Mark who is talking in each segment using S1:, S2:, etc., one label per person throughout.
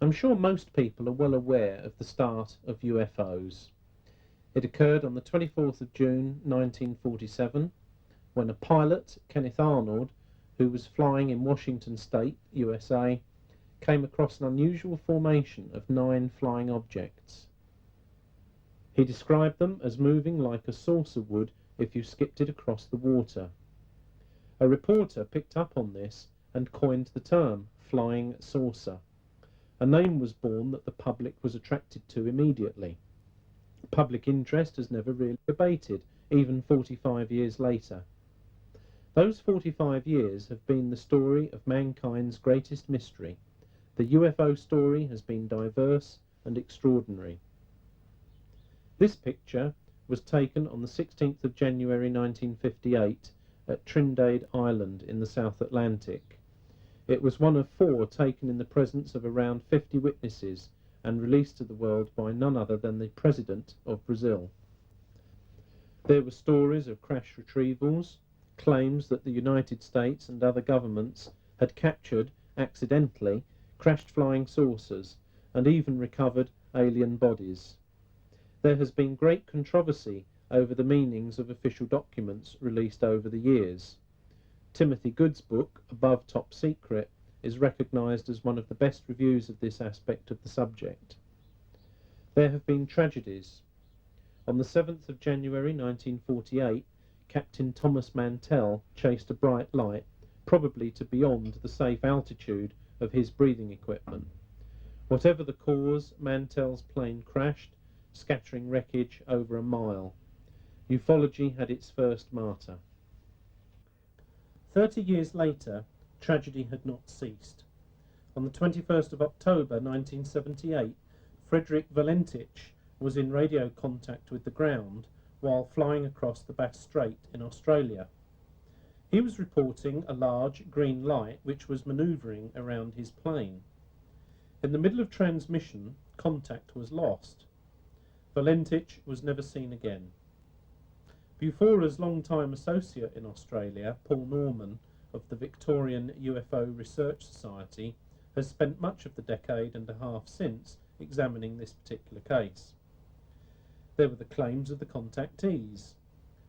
S1: I'm sure most people are well aware of the start of UFOs. It occurred on the 24th of June 1947 when a pilot, Kenneth Arnold, who was flying in Washington State, USA, came across an unusual formation of 9 flying objects. He described them as moving like a saucer would if you skipped it across the water. A reporter picked up on this and coined the term flying saucer. A name was born that the public was attracted to immediately. Public interest has never really abated, even 45 years later. Those 45 years have been the story of mankind's greatest mystery. The UFO story has been diverse and extraordinary. This picture was taken on the 16th of January 1958 at Trinidad Island in the South Atlantic. It was one of 4 taken in the presence of around 50 witnesses and released to the world by none other than the President of Brazil. There were stories of crash retrievals, claims that the United States and other governments had captured, accidentally, crashed flying saucers and even recovered alien bodies. There has been great controversy over the meanings of official documents released over the years. Timothy Good's book, Above Top Secret, is recognised as one of the best reviews of this aspect of the subject. There have been tragedies. On the 7th of January 1948, Captain Thomas Mantell chased a bright light, probably to beyond the safe altitude of his breathing equipment. Whatever the cause, Mantell's plane crashed, scattering wreckage over a mile. Ufology had its first martyr. 30 years later, tragedy had not ceased. On the 21st of October 1978, Frederick Valentich was in radio contact with the ground while flying across the Bass Strait in Australia. He was reporting a large green light which was manoeuvring around his plane. In the middle of transmission, contact was lost. Valentich was never seen again. BUFORA's long-time associate in Australia, Paul Norman, of the Victorian UFO Research Society, has spent much of the decade and a half since examining this particular case. There were the claims of the contactees.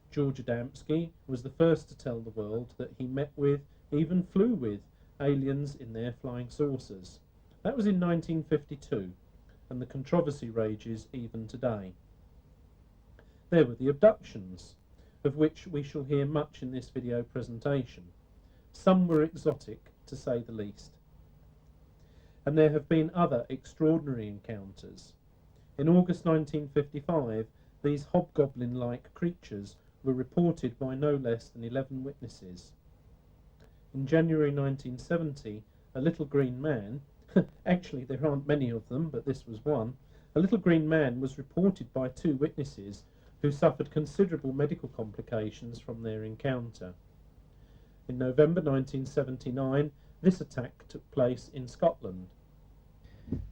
S1: George Adamski was the first to tell the world that he met with, even flew with, aliens in their flying saucers. That was in 1952, and the controversy rages even today. There were the abductions, of which we shall hear much in this video presentation. Some were exotic, to say the least. And there have been other extraordinary encounters. In August 1955, these hobgoblin-like creatures were reported by no less than 11 witnesses. In January 1970, a little green man, actually there aren't many of them, but this was one, a little green man was reported by 2 witnesses who suffered considerable medical complications from their encounter. In November 1979, this attack took place in Scotland.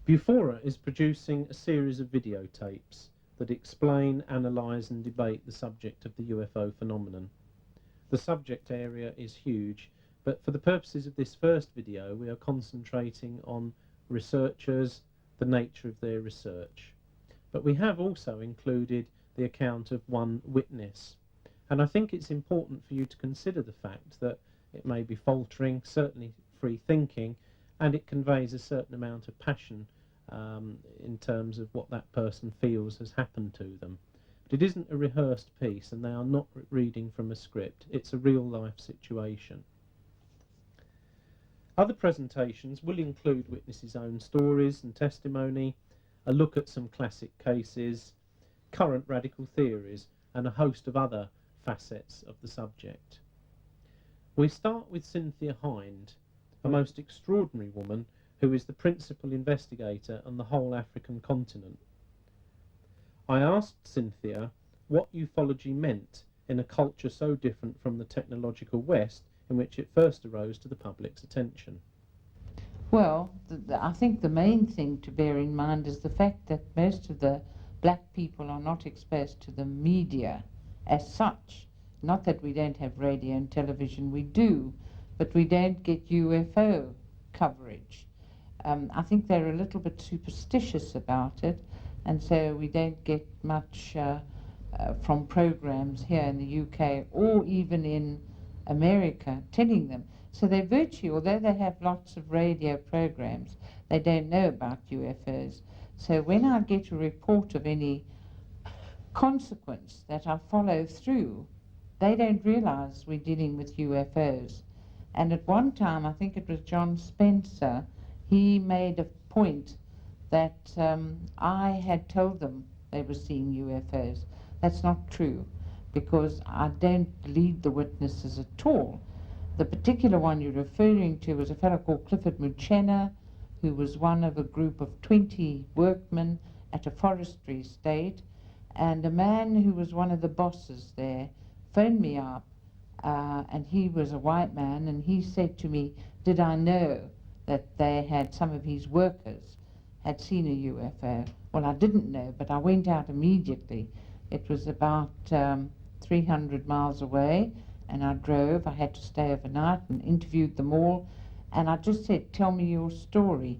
S1: BUFORA is producing a series of videotapes that explain, analyse and debate the subject of the UFO phenomenon. The subject area is huge, but for the purposes of this first video we are concentrating on researchers, the nature of their research. But we have also included the account of one witness, and I think it's important for you to consider the fact that it may be faltering, certainly free thinking, and it conveys a certain amount of passion in terms of what that person feels has happened to them. But it isn't a rehearsed piece, and they are not reading from a script. It's a real-life situation. Other presentations will include witnesses' own stories and testimony, a look at some classic cases, current radical theories, and a host of other facets of the subject. We start with Cynthia Hind, a most extraordinary woman who is the principal investigator on the whole African continent. I asked Cynthia what ufology meant in a culture so different from the technological West in which it first arose to the public's attention.
S2: Well, I think the main thing to bear in mind is the fact that most of the black people are not exposed to the media as such. Not that we don't have radio and television, we do, but we don't get UFO coverage. I think they're a little bit superstitious about it, and so we don't get much from programs here in the UK or even in America telling them. So they're virtually, although they have lots of radio programs, they don't know about UFOs. So when I get a report of any consequence that I follow through, they don't realize we're dealing with UFOs. And at one time, I think it was John Spencer, he made a point that I had told them they were seeing UFOs. That's not true, because I don't lead the witnesses at all. The particular one you're referring to was a fellow called Clifford Muchena, who was one of a group of 20 workmen at a forestry estate, and a man who was one of the bosses there phoned me up, and he was a white man, and he said to me, did I know that they had, some of his workers had seen a UFO? Well, I didn't know, but I went out immediately. It was about 300 miles away, and I drove. I had to stay overnight and interviewed them all, and I just said, tell me your story.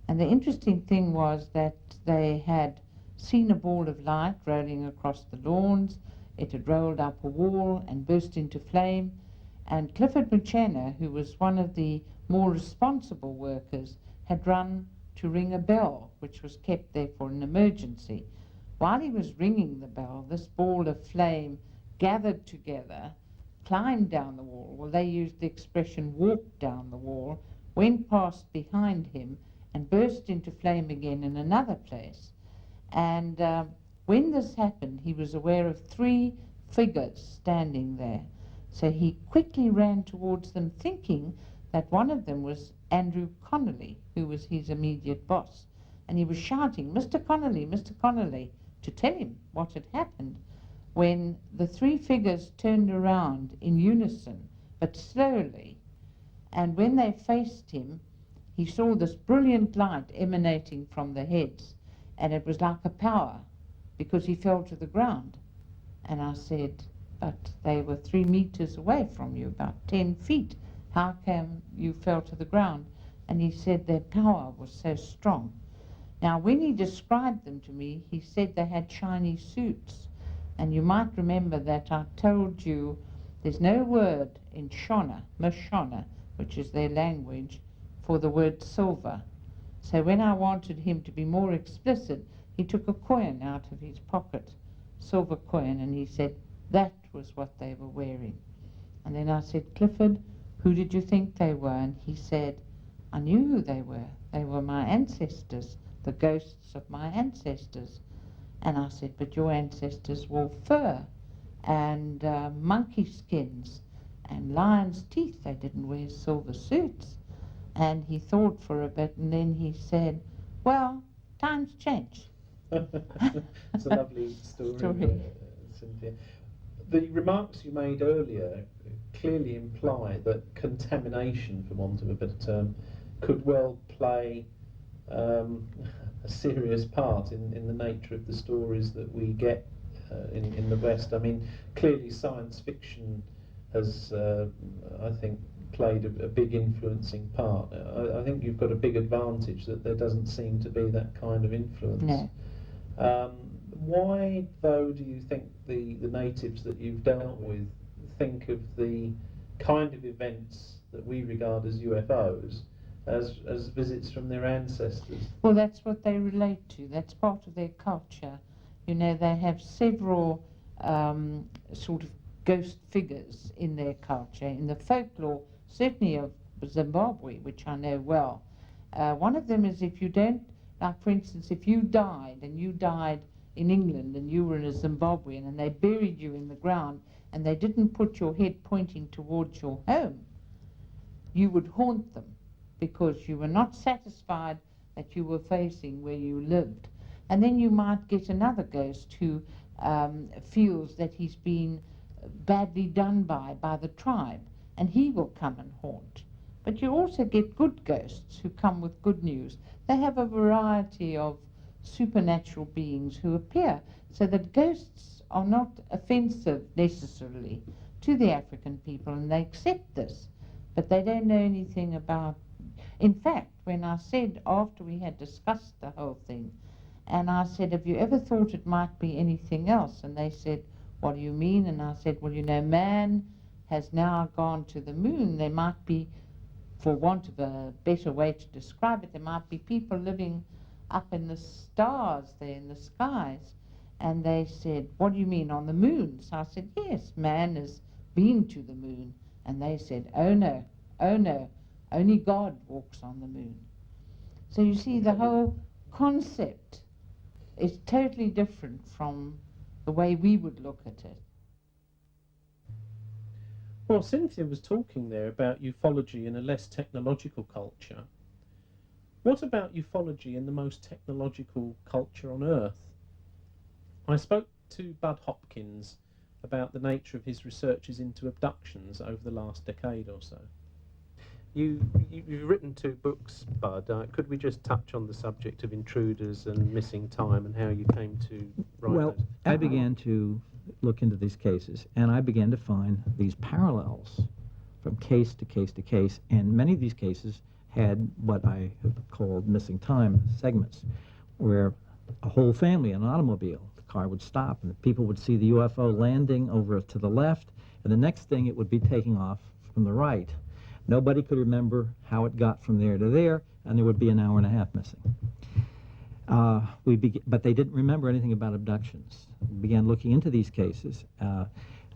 S2: And the interesting thing was that they had seen a ball of light rolling across the lawns. It had rolled up a wall and burst into flame, and Clifford Muchena, who was one of the more responsible workers, had run to ring a bell, which was kept there for an emergency. While he was ringing the bell, this ball of flame gathered together, climbed down the wall. Well, they used the expression walked down the wall, went past behind him, and burst into flame again in another place. And when this happened, he was aware of 3 figures standing there. So he quickly ran towards them, thinking that one of them was Andrew Connolly, who was his immediate boss. And he was shouting, Mr. Connolly, Mr. Connolly, to tell him what had happened, when the 3 figures turned around in unison, but slowly. And when they faced him, he saw this brilliant light emanating from the heads, and it was like a power, because he fell to the ground. And I said, but they were 3 meters away from you, about 10 feet. How come you fell to the ground? And he said their power was so strong. Now, when he described them to me, he said they had shiny suits. And you might remember that I told you there's no word in Shona, Mashona, which is their language, for the word silver. So when I wanted him to be more explicit, he took a coin out of his pocket, silver coin, and he said that was what they were wearing. And then I said, Clifford, who did you think they were? And he said, I knew who they were. They were my ancestors, the ghosts of my ancestors. And I said, but your ancestors wore fur and monkey skins and lion's teeth. They didn't wear silver suits. And he thought for a bit, and then he said, well, times change.
S1: It's a lovely story. Cynthia. The remarks you made earlier clearly imply that contamination, for want of a better term, could well play a serious part in the nature of the stories that we get in the West. I mean, clearly science fiction has, I think, played a big influencing part. I think you've got a big advantage that there doesn't seem to be that kind of influence.
S2: No.
S1: Why, though, do you think the natives that you've dealt with think of the kind of events that we regard as UFOs as visits from their ancestors?
S2: Well, that's what they relate to. That's part of their culture. You know, they have several sort of ghost figures in their culture, in the folklore, certainly of Zimbabwe, which I know well. One of them is if you don't, like for instance, if you died in England and you were a Zimbabwean and they buried you in the ground and they didn't put your head pointing towards your home, you would haunt them because you were not satisfied that you were facing where you lived. And then you might get another ghost who feels that he's been badly done by the tribe, and he will come and haunt. But you also get good ghosts who come with good news. They have a variety of supernatural beings who appear, so that ghosts are not offensive necessarily to the African people, and they accept this, but they don't know anything about In fact, when I said, after we had discussed the whole thing, and I said, have you ever thought it might be anything else? And they said, what do you mean? And I said, well, you know, man has now gone to the moon. There might be, for want of a better way to describe it, there might be people living up in the stars there in the skies. And they said, what do you mean, on the moon? So I said, yes, man has been to the moon. And they said, oh no, only God walks on the moon. So you see, the whole concept is totally different from the way we would look at it.
S1: Well, Cynthia was talking there about ufology in a less technological culture. What about ufology in the most technological culture on Earth? I spoke to Bud Hopkins about the nature of his researches into abductions over the last decade or so. You've written 2 books, Bud. Could we just touch on the subject of intruders and missing time and how you came to write
S3: Well,
S1: those?
S3: I began to look into these cases, and I began to find these parallels from case to case to case, and many of these cases had what I have called missing time segments, where a whole family in an automobile, the car would stop, and the people would see the UFO landing over to the left, and the next thing it would be taking off from the right. Nobody could remember how it got from there to there, and there would be an hour and a half missing. But they didn't remember anything about abductions. We began looking into these cases.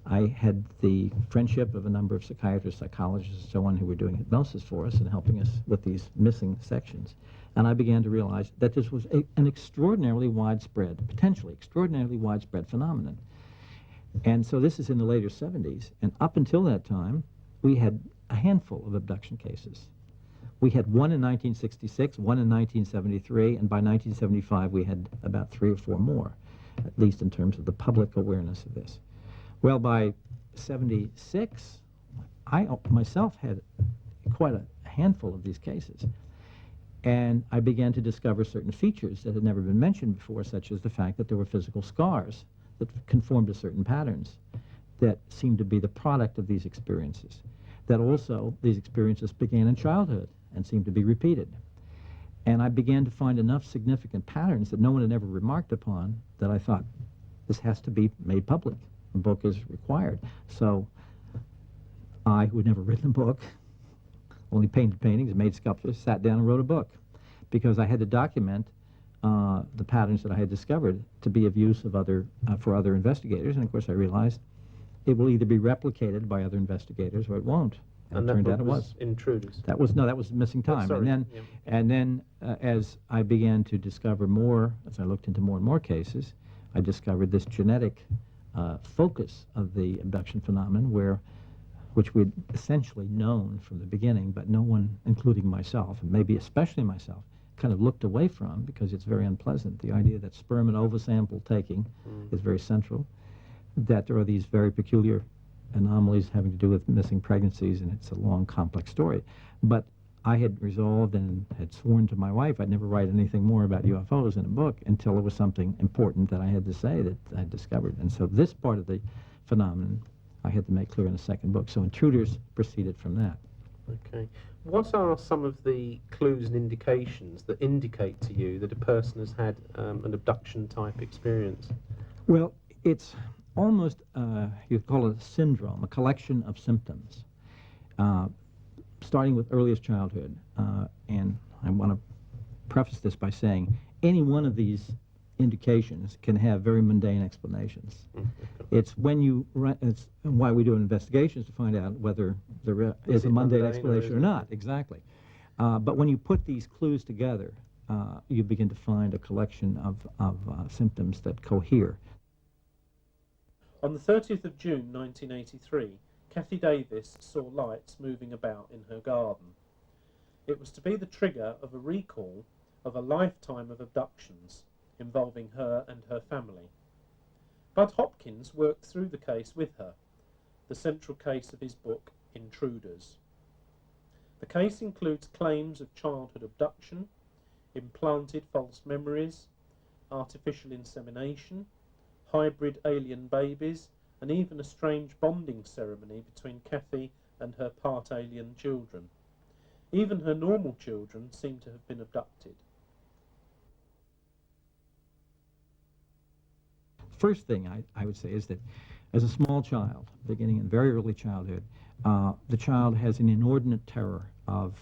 S3: I had the friendship of a number of psychiatrists, psychologists, and so on, who were doing hypnosis for us and helping us with these missing sections. And I began to realize that this was an extraordinarily widespread, potentially extraordinarily widespread phenomenon. And so this is in the later 70s, and up until that time, we had a handful of abduction cases. We had one in 1966, one in 1973, and by 1975 we had about 3 or 4 more, at least in terms of the public awareness of this. Well, by 76, I myself had quite a handful of these cases, and I began to discover certain features that had never been mentioned before, such as the fact that there were physical scars that conformed to certain patterns that seemed to be the product of these experiences. That also these experiences began in childhood and seemed to be repeated. And I began to find enough significant patterns that no one had ever remarked upon that I thought, this has to be made public. A book is required. So I, who had never written a book, only painted paintings, made sculptures, sat down and wrote a book, because I had to document the patterns that I had discovered to be of use of for other investigators. And of course I realized it will either be replicated by other investigators or it won't. And it turned out it was.
S1: Intruders.
S3: That was missing time.
S1: Sorry.
S3: And then as I began to discover more, as I looked into more and more cases, I discovered this genetic focus of the abduction phenomenon, which we'd essentially known from the beginning, but no one, including myself, and maybe especially myself, kind of looked away from, because it's very unpleasant. The idea that sperm and ova sample taking is very central, that there are these very peculiar anomalies having to do with missing pregnancies, and it's a long, complex story. But I had resolved and had sworn to my wife I'd never write anything more about UFOs in a book until there was something important that I had to say that I discovered. And so this part of the phenomenon I had to make clear in the second book. So Intruders proceeded from that.
S1: Okay. What are some of the clues and indications that indicate to you that a person has had an abduction-type experience?
S3: Well, it's almost, you'd call it a syndrome, a collection of symptoms, starting with earliest childhood. And I want to preface this by saying any one of these indications can have very mundane explanations. It's it's why we do investigations, to find out whether there is a mundane explanation or not. Exactly. But when you put these clues together, you begin to find a collection of symptoms that cohere.
S1: On the 30th of June 1983, Kathy Davis saw lights moving about in her garden. It was to be the trigger of a recall of a lifetime of abductions involving her and her family. Bud Hopkins worked through the case with her, the central case of his book, Intruders. The case includes claims of childhood abduction, implanted false memories, artificial insemination, hybrid alien babies, and even a strange bonding ceremony between Kathy and her part alien children. Even her normal children seem to have been abducted.
S3: First thing I would say is that as a small child, beginning in very early childhood, the child has an inordinate terror of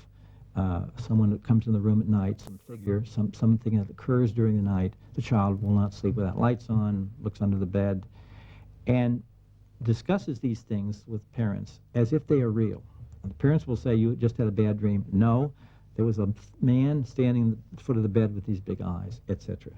S3: someone that comes in the room at night, some figure, something that occurs during the night. The child will not sleep without lights on, looks under the bed, and discusses these things with parents as if they are real. And the parents will say, "You just had a bad dream." "No, there was a man standing at the foot of the bed with these big eyes," etc.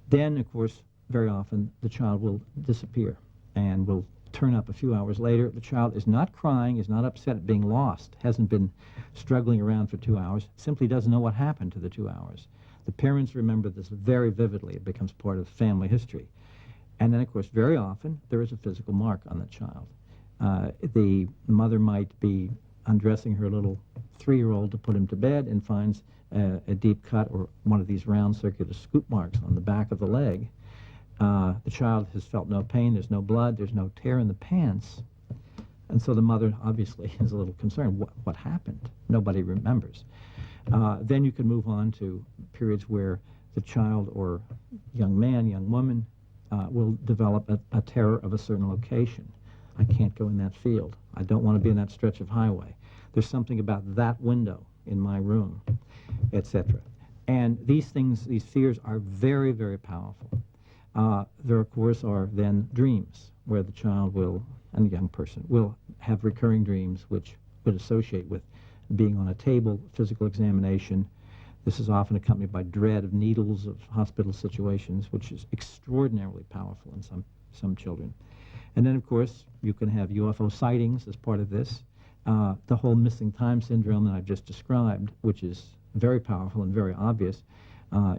S3: Then, of course, very often the child will disappear and will turn up a few hours later. The child is not crying, is not upset at being lost, hasn't been struggling around for 2 hours, simply doesn't know what happened to the 2 hours. The parents remember this very vividly. It becomes part of family history. And then, of course, very often there is a physical mark on the child. The mother might be undressing her little 3-year-old to put him to bed and finds a deep cut or one of these round circular scoop marks on the back of the leg. The child has felt no pain, there's no blood, there's no tear in the pants. And so the mother obviously is a little concerned. What happened? Nobody remembers. Then you can move on to periods where the child or young man, young woman will develop a terror of a certain location. I can't go in that field. I don't want to be in that stretch of highway. There's something about that window in my room, etc. And these things, these fears are very, very powerful. There, of course, are then dreams where the child will, and the young person, will have recurring dreams which would associate with being on a table, physical examination. This is often accompanied by dread of needles, of hospital situations, which is extraordinarily powerful in some children. And then, of course, you can have UFO sightings as part of this. The whole missing time syndrome that I've just described, which is very powerful and very obvious,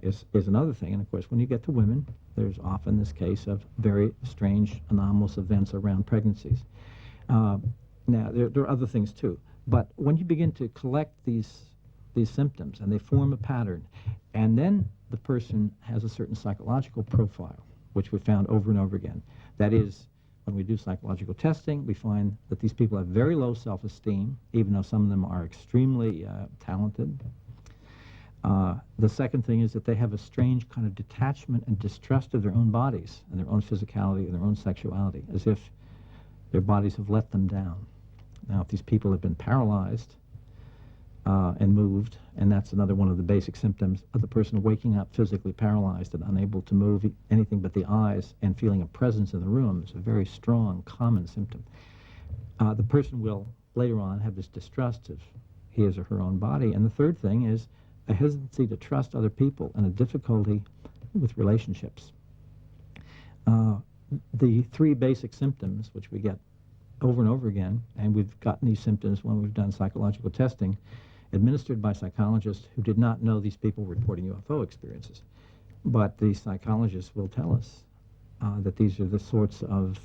S3: is another thing. And, of course, when you get to women, there's often this case of very strange, anomalous events around pregnancies. Now, there are other things, too. But when you begin to collect these symptoms, and they form a pattern, and then the person has a certain psychological profile, which we found over and over again. That is, when we do psychological testing, we find that these people have very low self-esteem, even though some of them are extremely talented. The second thing is that they have a strange kind of detachment and distrust of their own bodies and their own physicality and their own sexuality, as if their bodies have let them down. Now, if these people have been paralyzed and moved, and that's another one of the basic symptoms of the person waking up physically paralyzed and unable to move anything but the eyes and feeling a presence in the room, is a very strong, common symptom. The person will later on have this distrust of his or her own body. And the third thing is a hesitancy to trust other people and a difficulty with relationships. The three basic symptoms, which we get over and over again, and we've gotten these symptoms when we've done psychological testing, administered by psychologists who did not know these people reporting UFO experiences. But the psychologists will tell us that these are the sorts of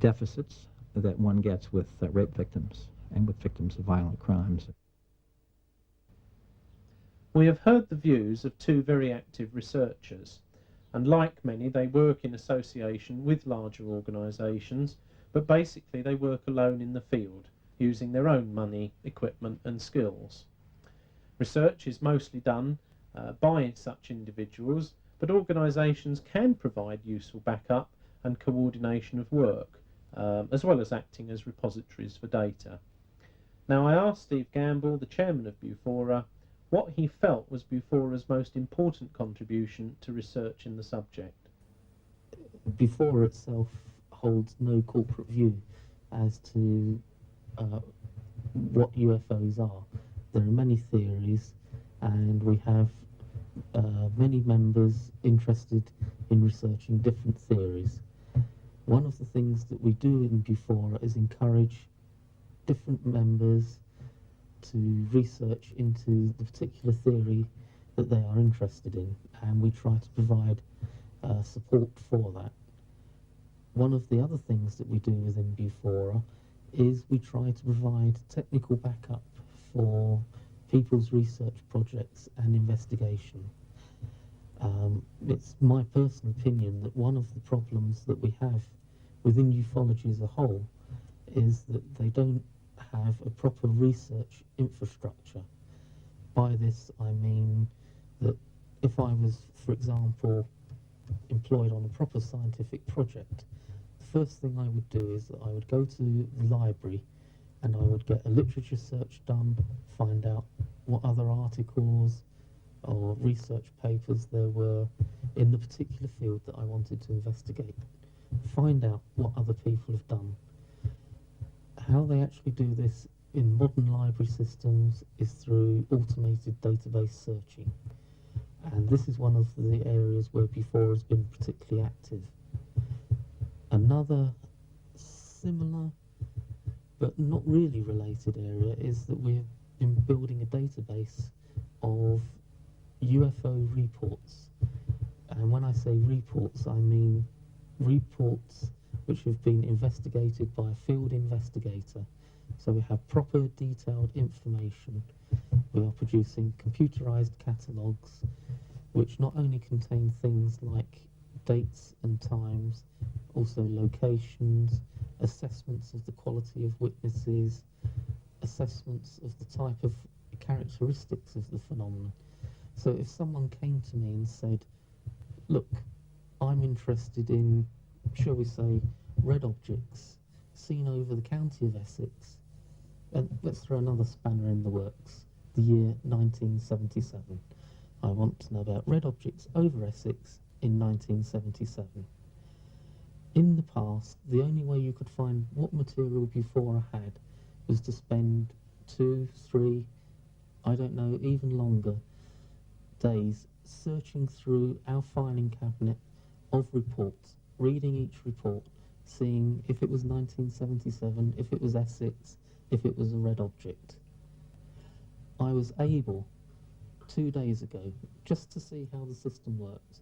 S3: deficits that one gets with rape victims and with victims of violent crimes.
S1: We have heard the views of two very active researchers, and like many, they work in association with larger organisations, but basically they work alone in the field, using their own money, equipment and skills. Research is mostly done by such individuals, but organisations can provide useful backup and coordination of work, as well as acting as repositories for data. Now, I asked Steve Gamble, the chairman of BUFORA, what he felt was BUFORA's most important contribution to research in the subject.
S4: BUFORA itself holds no corporate view as to what UFOs are. There are many theories, and we have many members interested in researching different theories. One of the things that we do in BUFORA is encourage different members to research into the particular theory that they are interested in, and we try to provide support for that. One of the other things that we do within BUFORA is we try to provide technical backup for people's research projects and investigation. It's my personal opinion that one of the problems that we have within ufology as a whole is that they don't have a proper research infrastructure. By this I mean that if I was, for example, employed on a proper scientific project, the first thing I would do is that I would go to the library and I would get a literature search done, find out what other articles or research papers there were in the particular field that I wanted to investigate, find out what other people have done. How they actually do this in modern library systems is through automated database searching. And this is one of the areas where BUFORA has been particularly active. Another similar but not really related area is that we've been building a database of UFO reports. And when I say reports, I mean reports which have been investigated by a field investigator. So we have proper detailed information. We are producing computerized catalogues which not only contain things like dates and times, also locations, assessments of the quality of witnesses, assessments of the type of characteristics of the phenomenon. So if someone came to me and said, look, I'm interested in, shall we say, red objects seen over the county of Essex, and let's throw another spanner in the works, the year 1977. I want to know about red objects over Essex in 1977. In the past, the only way you could find what material BUFORA had was to spend 2, 3, I don't know, even longer days searching through our filing cabinet of reports, reading each report, seeing if it was 1977, if it was Essex, if it was a red object. I was able, 2 days ago, just to see how the system worked,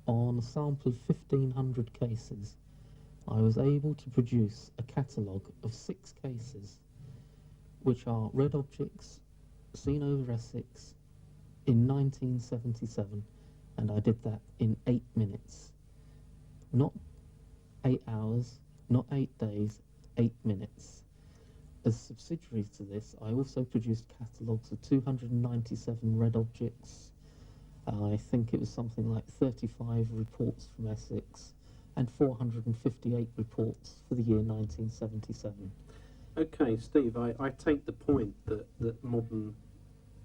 S4: on a sample of 1,500 cases, I was able to produce a catalogue of 6 cases, which are red objects seen over Essex in 1977, and I did that in 8 minutes. Not 8 hours, not 8 days, 8 minutes. As subsidiary to this, I also produced catalogues of 297 red objects. I think it was something like 35 reports from Essex and 458 reports for the year 1977.
S1: Okay, Steve, I take the point that modern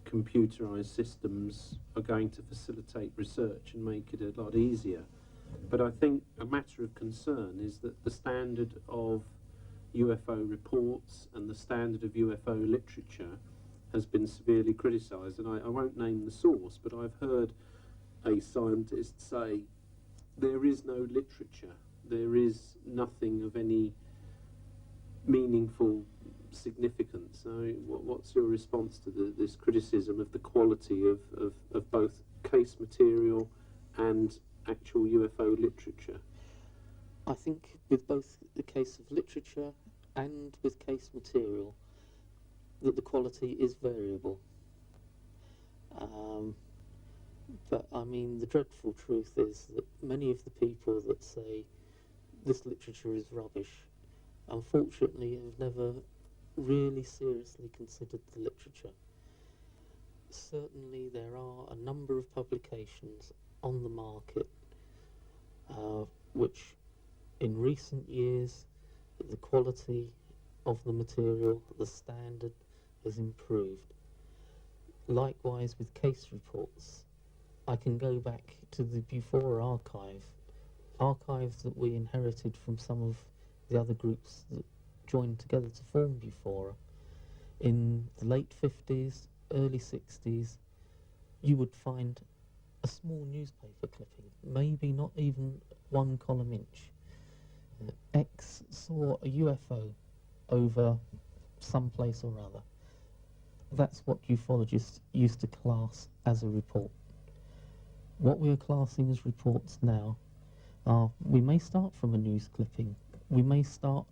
S1: computerized systems are going to facilitate research and make it a lot easier. But I think a matter of concern is that the standard of UFO reports and the standard of UFO literature has been severely criticised. And I won't name the source, but I've heard a scientist say there is no literature, there is nothing of any meaningful significance. So what's your response to this criticism of the quality of both case material and actual UFO literature?
S4: I think with both the case of literature and with case material, that the quality is variable. But I mean, the dreadful truth is that many of the people that say this literature is rubbish, unfortunately have never really seriously considered the literature. Certainly there are a number of publications on the market which in recent years the quality of the material, the standard has improved. Likewise with case reports. I can go back to the BUFORA archives that we inherited from some of the other groups that joined together to form BUFORA. In the late 50s, early 60s, you would find a small newspaper clipping, maybe not even 1 column inch. X saw a UFO over some place or other. That's what ufologists used to class as a report. What we are classing as reports now are, we may start from a news clipping, we may start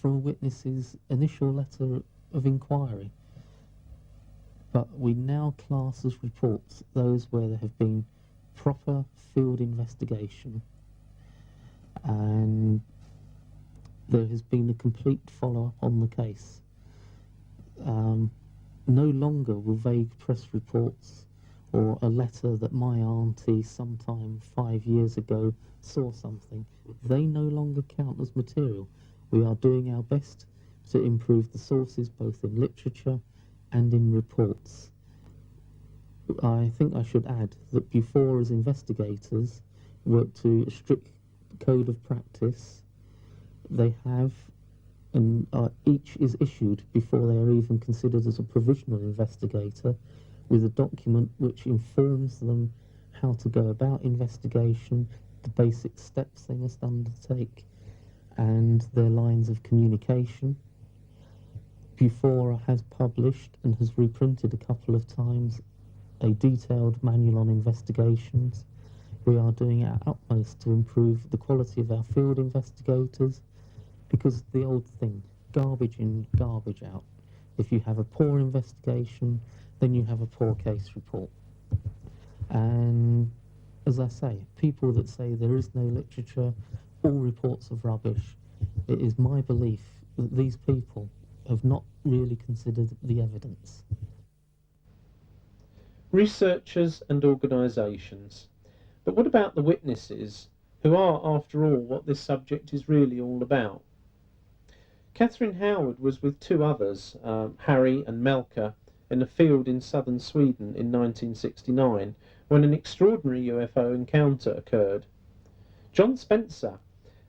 S4: from a witness's initial letter of inquiry, but we now class as reports those where there have been proper field investigation and there has been a complete follow-up on the case. no longer will vague press reports or a letter that my auntie sometime 5 years ago saw something, they no longer count as material. We are doing our best to improve the sources both in literature and in reports. I think I should add that BUFORA's investigators work to a strict code of practice. They have, and each is issued before they are even considered as a provisional investigator, with a document which informs them how to go about investigation, the basic steps they must undertake, and their lines of communication. BUFORA has published and has reprinted a couple of times a detailed manual on investigations. We are doing our utmost to improve the quality of our field investigators, because the old thing, garbage in, garbage out. If you have a poor investigation, then you have a poor case report. And as I say, people that say there is no literature, all reports of rubbish, it is my belief that these people have not really considered the evidence.
S1: Researchers and organisations. But what about the witnesses, who are, after all, what this subject is really all about? Catherine Howard was with two others, Harry and Melker, in a field in southern Sweden in 1969, when an extraordinary UFO encounter occurred. John Spencer,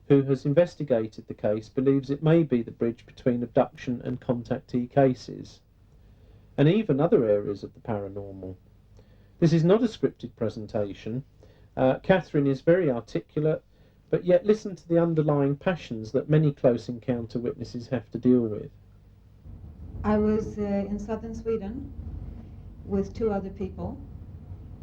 S1: who has investigated the case, believes it may be the bridge between abduction and contactee cases, and even other areas of the paranormal. This is not a scripted presentation. Catherine is very articulate, but yet listen to the underlying passions that many close encounter witnesses have to deal with.
S5: I was in southern Sweden with two other people,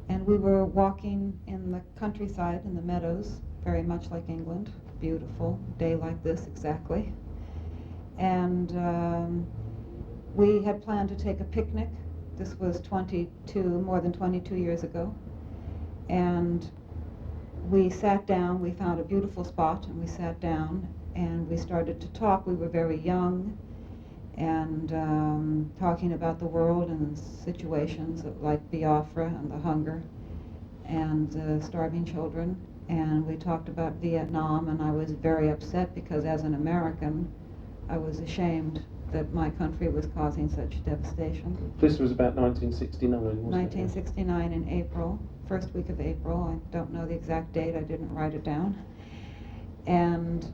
S5: and we were walking in the countryside, in the meadows, very much like England. Beautiful day like this, exactly. And we had planned to take a picnic. This was more than 22 years ago. And we sat down, we found a beautiful spot, and we sat down, and we started to talk. We were very young, and talking about the world and situations like Biafra and the hunger and starving children. And we talked about Vietnam, and I was very upset because as an American, I was ashamed that my country was causing such devastation.
S1: This was about 1969, wasn't it?
S5: 1969 in April, first week of April. I don't know the exact date, I didn't write it down. And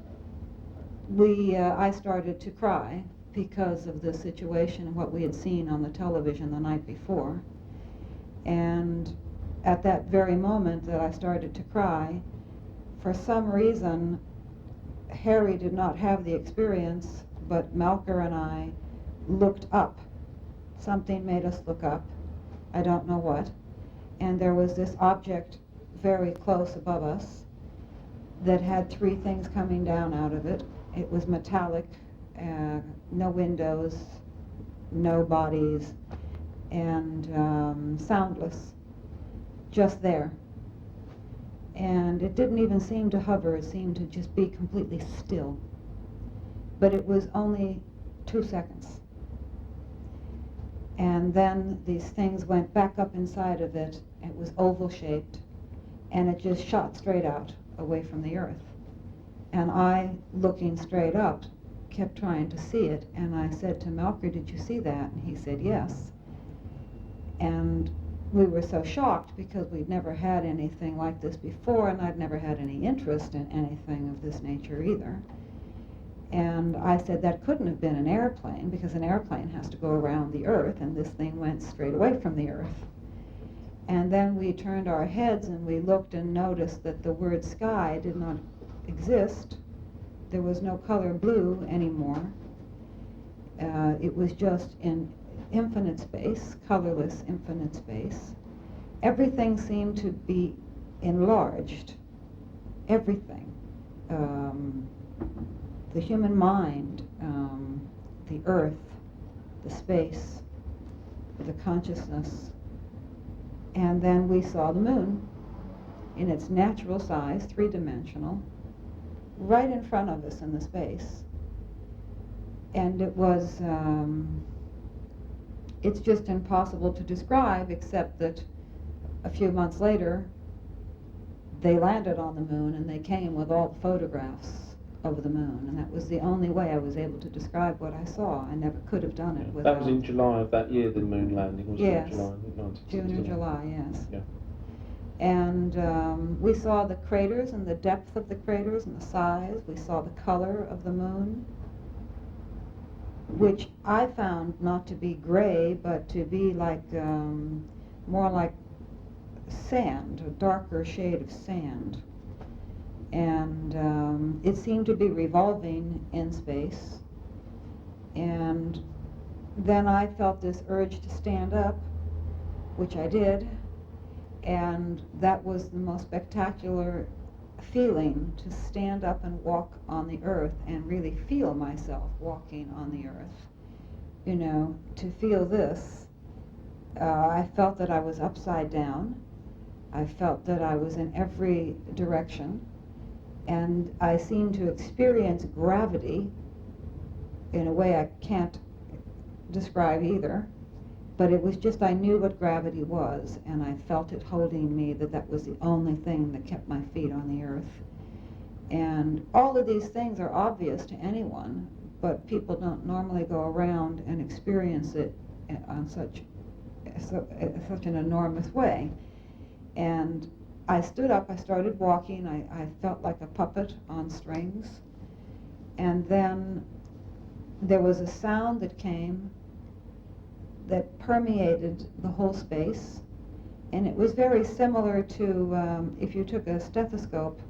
S5: I started to cry because of the situation and what we had seen on the television the night before. And at that very moment that I started to cry, for some reason, Harry did not have the experience, but Melker and I looked up. Something made us look up. I don't know what. And there was this object very close above us that had three things coming down out of it. It was metallic, no windows, no bodies, and soundless, just there. And it didn't even seem to hover, it seemed to just be completely still. But it was only 2 seconds. And then these things went back up inside of it. It was oval shaped, and it just shot straight out away from the earth. And I, looking straight up, kept trying to see it, and I said to Melker, "Did you see that?" And he said, "Yes." And we were so shocked because we'd never had anything like this before, and I'd never had any interest in anything of this nature either. And I said that couldn't have been an airplane, because an airplane has to go around the earth, and this thing went straight away from the earth. And then we turned our heads and we looked and noticed that the word sky did not exist. There was no color blue anymore. It was just in infinite space, colorless infinite space. Everything seemed to be enlarged. Everything. The human mind, the earth, the space, the consciousness. And then we saw the moon in its natural size, three-dimensional, right in front of us in the space. And it was it's just impossible to describe, except that a few months later they landed on the moon and they came with all the photographs of the moon, and that was the only way I was able to describe what I saw. I never could have done it without...
S1: That was in July of that year, the moon landing, wasn't
S5: Yes.
S1: it? July 1969.
S5: June or July, yes.
S1: Yeah.
S5: And we saw the craters and the depth of the craters and the size. We saw the color of the moon, which I found not to be gray, but to be like more like sand, a darker shade of sand. And it seemed to be revolving in space. And then I felt this urge to stand up, which I did. And that was the most spectacular feeling, to stand up and walk on the earth and really feel myself walking on the earth. You know, to feel this, I felt that I was upside down. I felt that I was in every direction. And I seemed to experience gravity in a way I can't describe either. But it was just, I knew what gravity was, and I felt it holding me, that was the only thing that kept my feet on the earth. And all of these things are obvious to anyone, but people don't normally go around and experience it on such an enormous way. And I stood up, I started walking, I felt like a puppet on strings. And then there was a sound that came that permeated the whole space, and it was very similar to if you took a stethoscope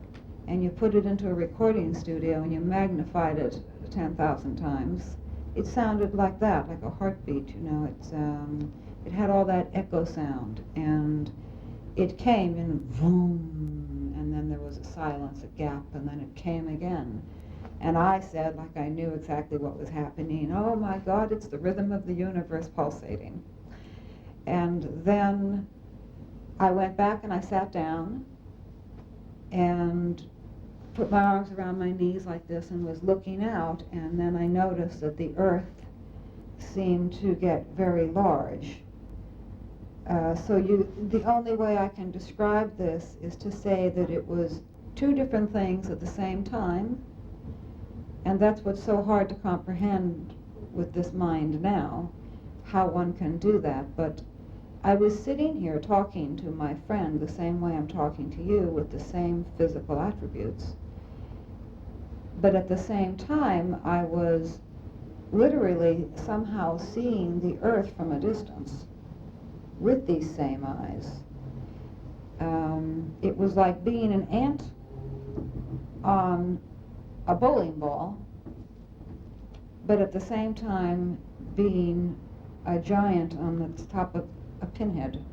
S5: and you put it into a recording studio and you magnified it 10,000 times. It sounded like that, like a heartbeat, you know. It had all that echo sound, and it came in boom, and then there was a silence, a gap, and then it came again. And I said, like I knew exactly what was happening, oh my God, it's the rhythm of the universe pulsating. And then I went back and I sat down and put my arms around my knees like this and was looking out, and then I noticed that the earth seemed to get very large. The only way I can describe this is to say that it was two different things at the same time. And that's what's so hard to comprehend with this mind now, how one can do that. But I was sitting here talking to my friend the same way I'm talking to you, with the same physical attributes. But at the same time, I was literally somehow seeing the earth from a distance with these same eyes. It was like being an ant on a bowling ball, but at the same time being a giant on the top of a pinhead.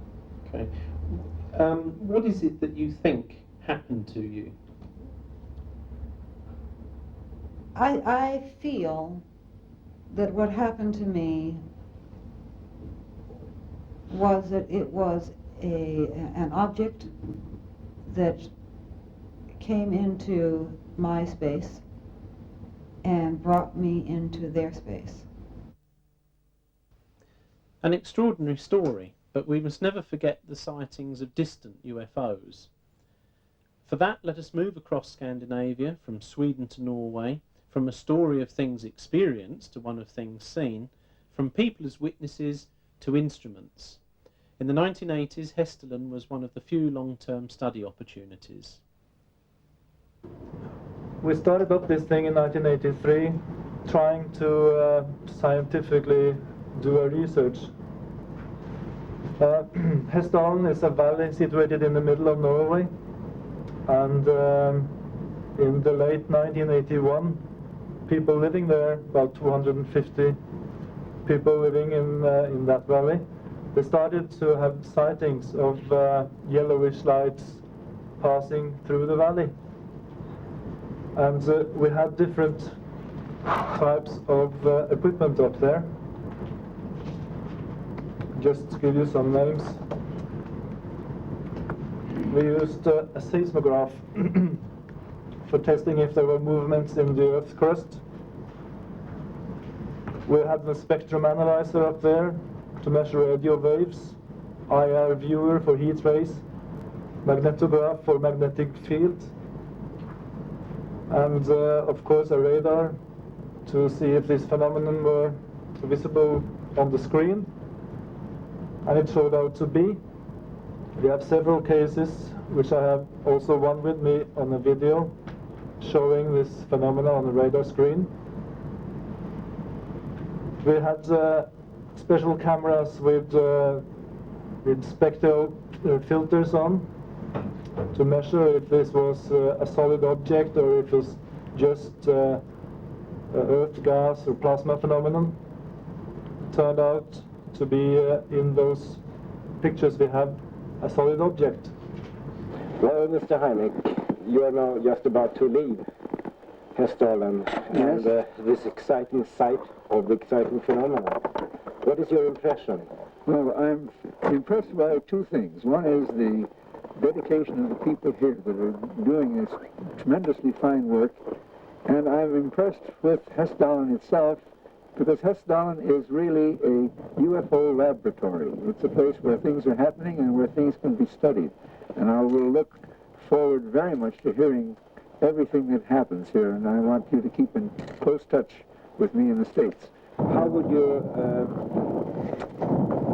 S1: Okay. What is it that you think happened to you?
S5: I feel that what happened to me was that it was an object that came into my space and brought me into their space.
S1: An extraordinary story, but we must never forget the sightings of distant UFOs. For that, let us move across Scandinavia, from Sweden to Norway, from a story of things experienced to one of things seen, from people as witnesses to instruments. In the 1980s, Hesteland was one of the few long-term study opportunities.
S6: We started up this thing in 1983, trying to scientifically do a research. Hesteland is a valley situated in the middle of Norway, and in the late 1981, people living there, about 250 people living in that valley, they started to have sightings of yellowish lights passing through the valley. And we had different types of equipment up there. Just to give you some names. We used a seismograph for testing if there were movements in the Earth's crust. We had the spectrum analyzer up there to measure radio waves, IR viewer for heat rays, magnetograph for magnetic field, and of course a radar to see if this phenomenon were visible on the screen, and it showed out to be. We have several cases, which I have also one with me on a video showing this phenomenon on the radar screen. We had special cameras with spectral filters on to measure if this was a solid object or if it was just earth gas or plasma phenomenon. It turned out to be in those pictures we have a solid object.
S7: Well, Mr. Heineck, you are now just about to leave Hästdalen and this exciting site of the exciting phenomena. What is your impression?
S8: Well, I'm impressed by two things. One is the dedication of the people here that are doing this tremendously fine work, and I'm impressed with Hästdalen itself, because Hästdalen is really a UFO laboratory. It's a place where things are happening and where things can be studied. And I will look forward very much to hearing everything that happens here, and I want you to keep in close touch with me in the States.
S7: How would you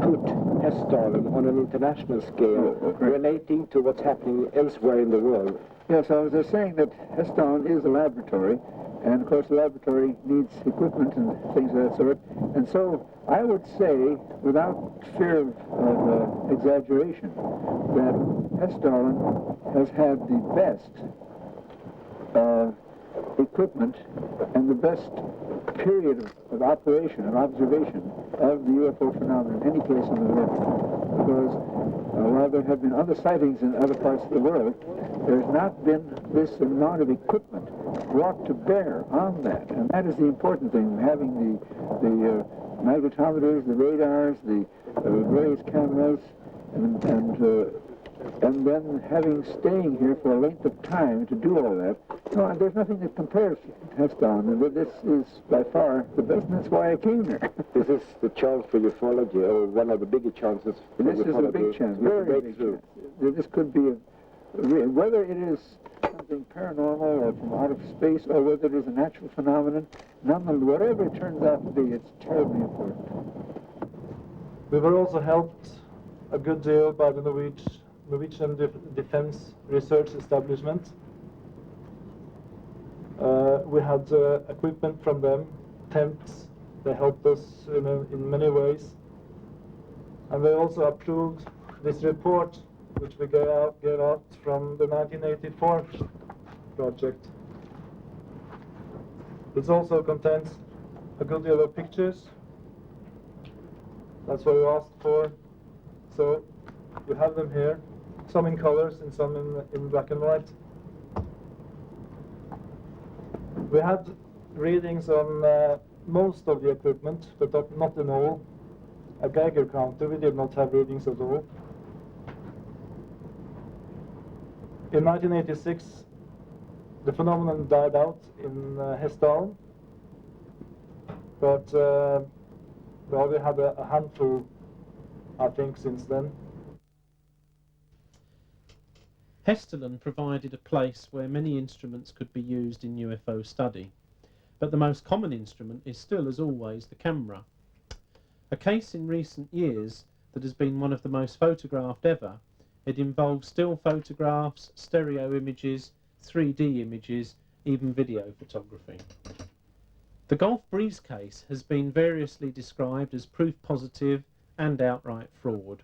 S7: put Hästdalen on an international scale, relating to what's happening elsewhere in the world?
S8: Yes, I was just saying that Hästdalen is a laboratory, and of course the laboratory needs equipment and things of that sort. And so I would say, without fear of exaggeration, that Hästdalen has had the best equipment and the best period of operation and observation of the UFO phenomenon in any place in the world. Because while there have been other sightings in other parts of the world, there's not been this amount of equipment brought to bear on that. And that is the important thing, having the magnetometers, the radars, the various cameras, and then staying here for a length of time to do all that. No, there's nothing that compares to Hästdalen, and this is by far the best, and that's why I came here.
S7: This is the chance for ufology, or one of the bigger chances for
S8: this
S7: ufology.
S8: Is a big chance, very big chance. This could be, whether it is something paranormal or from out of space, or whether it is a natural phenomenon, whatever it turns out to be, it's terribly important.
S6: We were also helped a good deal by the Norwegian Defense Research Establishment. We had equipment from them, tents. They helped us in many ways. And they also approved this report, which we gave out from the 1984 project. It also contains a good deal of pictures. That's what we asked for. So you have them here, some in colors and some in black and white. We had readings on most of the equipment, but not in all. A Geiger counter, we did not have readings at all. In 1986, the phenomenon died out in Hästdalen, but we only had a handful, I think, since then.
S1: Hästdalen provided a place where many instruments could be used in UFO study, but the most common instrument is still, as always, the camera. A case in recent years that has been one of the most photographed ever. It involves still photographs, stereo images, 3D images, even video photography. The Gulf Breeze case has been variously described as proof positive and outright fraud.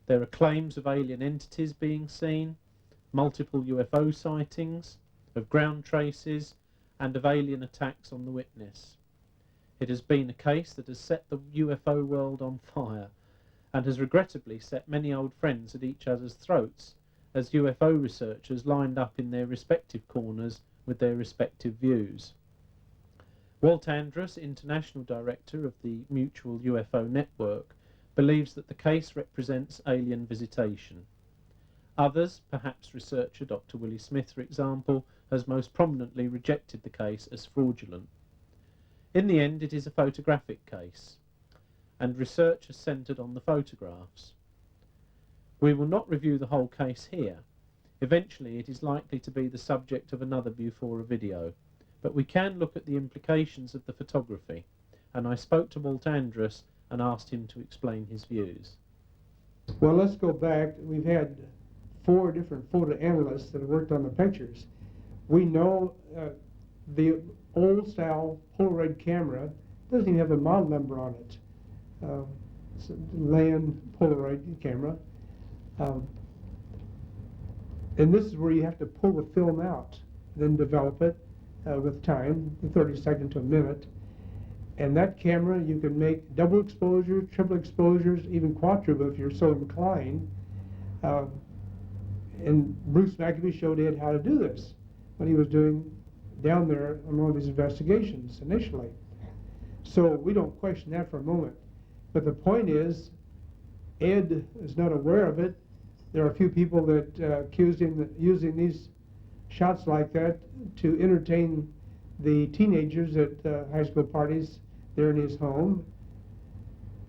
S1: There are claims of alien entities being seen, multiple UFO sightings, of ground traces, and of alien attacks on the witness. It has been a case that has set the UFO world on fire, and has regrettably set many old friends at each other's throats, as UFO researchers lined up in their respective corners with their respective views. Walt Andrus, International Director of the Mutual UFO Network, believes that the case represents alien visitation. Others, perhaps researcher Dr. Willie Smith, for example, has most prominently rejected the case as fraudulent. In the end, it is a photographic case. and research is centred on the photographs. We will not review the whole case here. Eventually it is likely to be the subject of another BUFORA video, but we can look at the implications of the photography, and I spoke to Walt Andrus and asked him to explain his views.
S9: Well, let's go back. We've had 4 different photo analysts that have worked on the pictures. We know the old style Polaroid camera doesn't even have a model number on it. It's a land Polaroid camera. And this is where you have to pull the film out, then develop it with time, 30 seconds to a minute. And that camera, you can make double exposure, triple exposures, even quadruple if you're so inclined. And Bruce McAfee showed Ed how to do this when he was doing down there on one of his investigations initially. So we don't question that for a moment. But the point is, Ed is not aware of it. There are a few people that accused him of using these shots like that to entertain the teenagers at high school parties there in his home.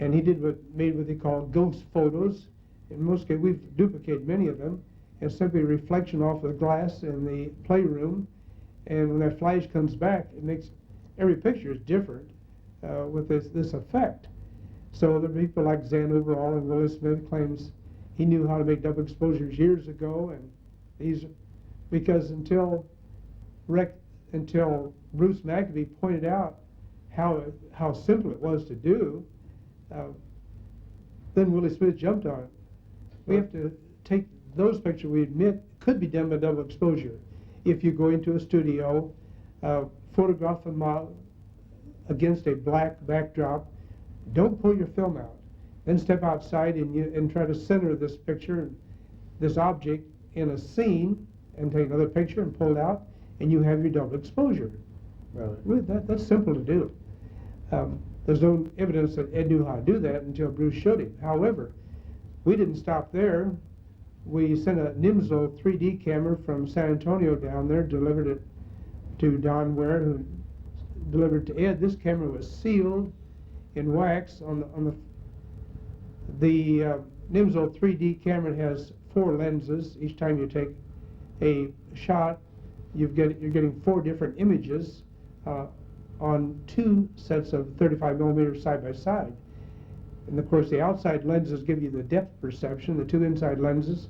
S9: And he made what they call ghost photos. In most cases, we've duplicated many of them. It's simply a reflection off the glass in the playroom. And when that flash comes back, it makes every picture is different with this effect. So there are people like Zan Overall and Willis Smith claims he knew how to make double exposures years ago, and because until Bruce McAfee pointed out how simple it was to do, then Willie Smith jumped on it. We have to take those pictures we admit could be done by double exposure. If you go into a studio, photograph them out against a black backdrop, don't pull your film out. Then step outside and try to center this picture, this object, in a scene, and take another picture and pull it out, and you have your double exposure. Right. That's simple to do. There's no evidence that Ed knew how to do that until Bruce showed him. However, we didn't stop there. We sent a Nimzo 3D camera from San Antonio down there, delivered it to Don Ware, who delivered it to Ed. This camera was sealed in wax on the Nimzo 3D camera has 4 lenses. Each time you take a shot, you're getting 4 different images on 2 sets of 35 millimeters side by side. And of course, the outside lenses give you the depth perception. The 2 inside lenses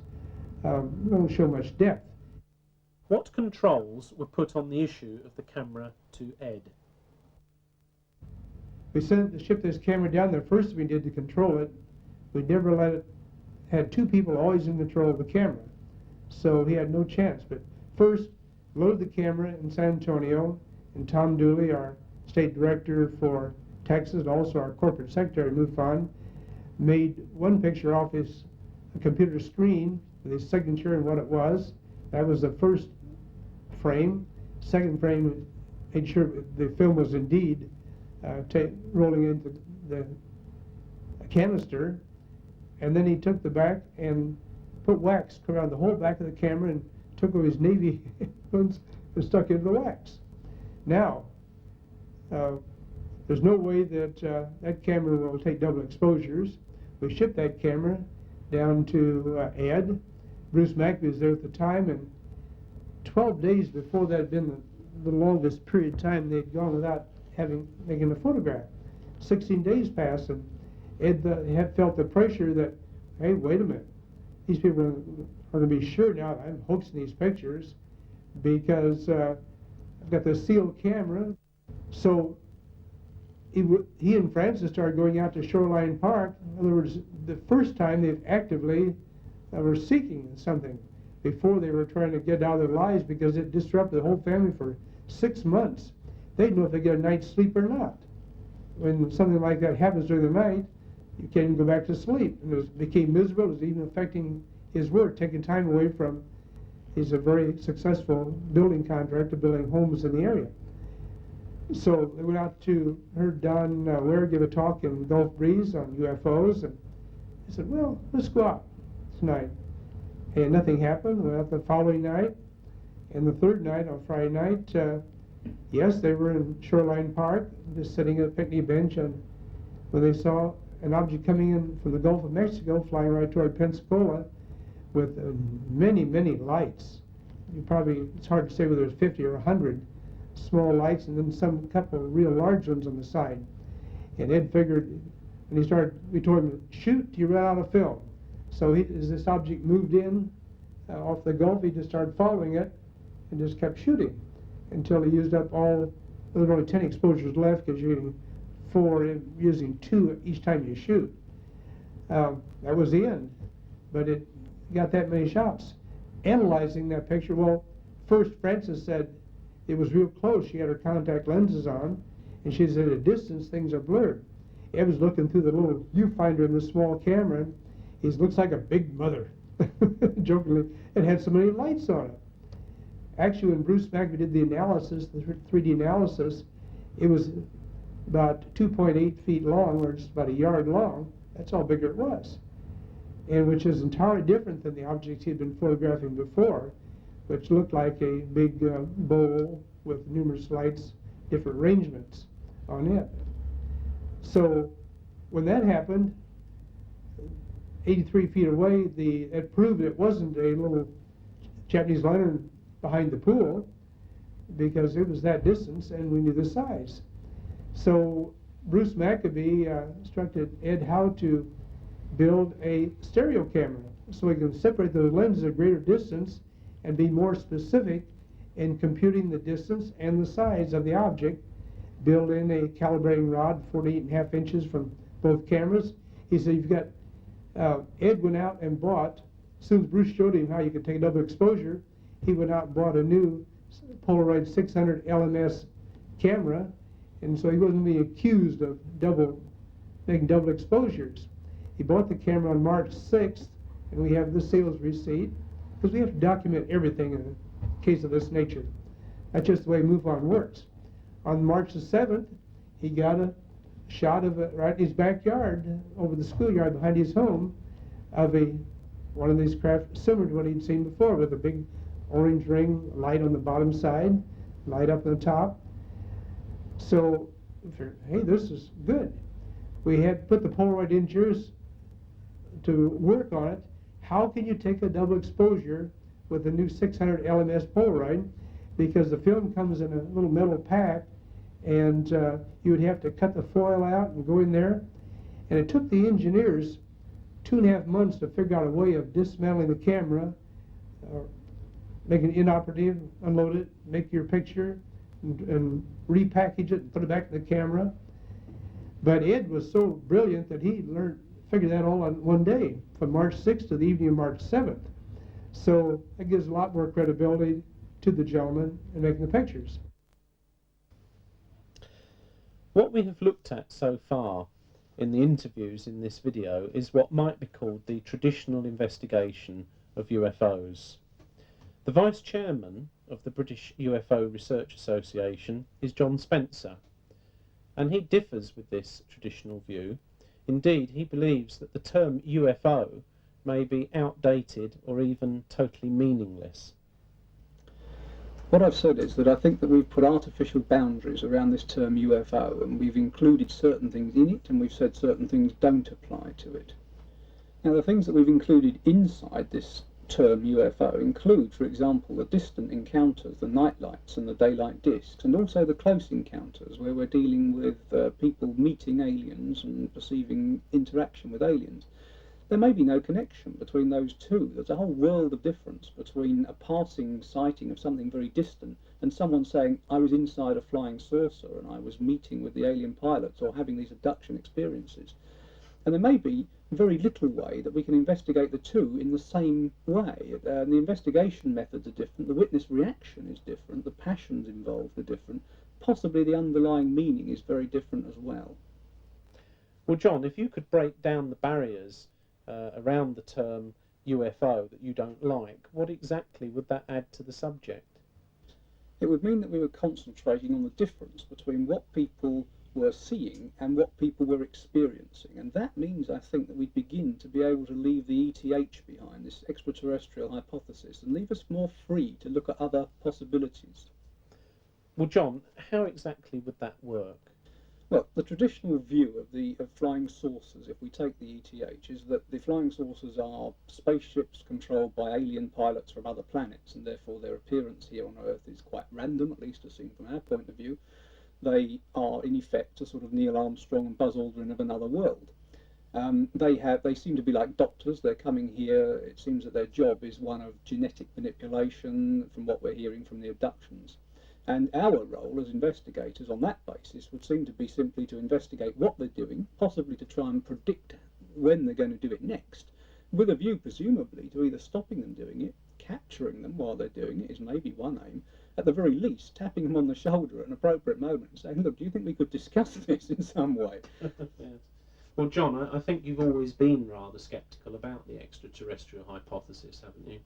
S9: don't show much depth.
S1: What controls were put on the issue of the camera to Ed?
S9: We shipped this camera down there. First we did to control it. We never had 2 people always in control of the camera. So he had no chance. But first, load the camera in San Antonio, and Tom Dooley, our state director for Texas, and also our corporate secretary, MUFON, made one picture off his computer screen with his signature and what it was. That was the first frame. Second frame made sure the film was indeed rolling into the canister. And then he took the back and put wax around the whole back of the camera and took his Navy ones and stuck into the wax. Now, there's no way that that camera will take double exposures. We shipped that camera down to Ed. Bruce McAfee was there at the time, and 12 days before that had been the longest period of time they'd gone without making a photograph. 16 days passed, and Ed had felt the pressure that, hey, wait a minute, these people are going to be sure now that I'm hoaxing these pictures because I've got the sealed camera. So he and Francis started going out to Shoreline Park. In other words, the first time they've actively were seeking something. Before they were trying to get out of their lives because it disrupted the whole family for 6 months. They didn't know if they get a night's sleep or not. When something like that happens during the night, you can't even go back to sleep. And it became miserable. It was even affecting his work, taking time away from. He's a very successful building contractor, building homes in the area. So they went out to heard Don Ware give a talk in Gulf Breeze on UFOs, and he said, well, let's go out tonight. And nothing happened. We went out the following night, and the third night, on Friday night, yes, they were in Shoreline Park, just sitting at a picnic bench, and when they saw an object coming in from the Gulf of Mexico, flying right toward Pensacola, with many, many lights. It's hard to say whether it's 50 or 100 small lights, and then some couple of real large ones on the side. And Ed figured, and we told him, shoot, you ran out of film. So as this object moved in off the Gulf, he just started following it and just kept shooting until he used up all. There were only 10 exposures left because you're getting 4, using 2 each time you shoot. That was the end, but it got that many shots. Analyzing that picture, well, first Frances said it was real close. She had her contact lenses on, and she said at a distance things are blurred. Ed was looking through the little viewfinder in the small camera. He looks like a big mother, jokingly. It had so many lights on it. Actually, when Bruce McAfee did the analysis, the 3D analysis, it was about 2.8 feet long, or just about a yard long. That's how big it was, and which is entirely different than the objects he had been photographing before, which looked like a big bowl with numerous lights, different arrangements on it. So when that happened, 83 feet away, it proved it wasn't a little Japanese lantern behind the pool, because it was that distance and we knew the size. So Bruce McAfee instructed Ed how to build a stereo camera so he can separate those lenses at greater distance and be more specific in computing the distance and the size of the object. Build in a calibrating rod 48.5 inches from both cameras. He said, you've got, Ed went out and bought, as soon as Bruce showed him how you could take a double exposure, he went out and bought a new Polaroid 600 LMS camera, and so he wasn't being accused of making double exposures. He bought the camera on March 6th, and we have the sales receipt, because we have to document everything in a case of this nature. That's just the way MUFON works. On March the 7th, he got a shot of it right in his backyard, over the schoolyard behind his home, of one of these craft similar to what he'd seen before, with a big orange ring light on the bottom side, light up on the top. So, hey, this is good. We had put the Polaroid engineers to work on it. How can you take a double exposure with the new 600 LMS Polaroid? Because the film comes in a little metal pack, and you would have to cut the foil out and go in there. And it took the engineers 2.5 months to figure out a way of dismantling the camera, make it inoperative, unload it, make your picture, and repackage it and put it back in the camera. But Ed was so brilliant that he figured that all on one day, from March 6th to the evening of March 7th. So that gives a lot more credibility to the gentleman in making the pictures.
S1: What we have looked at so far in the interviews in this video is what might be called the traditional investigation of UFOs. The Vice Chairman of the British UFO Research Association is John Spencer, and he differs with this traditional view. Indeed, he believes that the term UFO may be outdated or even totally meaningless.
S10: What I've said is that I think that we've put artificial boundaries around this term UFO, and we've included certain things in it, and we've said certain things don't apply to it. Now, the things that we've included inside this term UFO include, for example, the distant encounters, the night lights and the daylight discs, and also the close encounters where we're dealing with people meeting aliens and perceiving interaction with aliens. There may be no connection between those two. There's a whole world of difference between a passing sighting of something very distant and someone saying, I was inside a flying saucer and I was meeting with the alien pilots or having these abduction experiences. And there may be very little way that we can investigate the two in the same way. The investigation methods are different, the witness reaction is different, the passions involved are different, possibly the underlying meaning is very different as well.
S1: Well, John, if you could break down the barriers around the term UFO that you don't like, what exactly would that add to the subject?
S10: It would mean that we were concentrating on the difference between what people were seeing and what people were experiencing, and that means, I think, that we'd begin to be able to leave the ETH behind, this extraterrestrial hypothesis, and leave us more free to look at other possibilities.
S1: Well, John, how exactly would that work?
S10: Well, the traditional view of flying saucers, if we take the ETH, is that the flying saucers are spaceships controlled by alien pilots from other planets, and therefore their appearance here on Earth is quite random, at least as seen from our point of view. They are, in effect, a sort of Neil Armstrong and Buzz Aldrin of another world. They seem to be like doctors. They're coming here. It seems that their job is one of genetic manipulation, from what we're hearing from the abductions. And our role as investigators on that basis would seem to be simply to investigate what they're doing, possibly to try and predict when they're going to do it next, with a view, presumably, to either stopping them doing it, capturing them while they're doing it is maybe one aim, at the very least, tapping them on the shoulder at an appropriate moment and saying, look, do you think we could discuss this in some way?
S1: Yes. Well, John, I think you've always been rather sceptical about the extraterrestrial hypothesis, haven't you?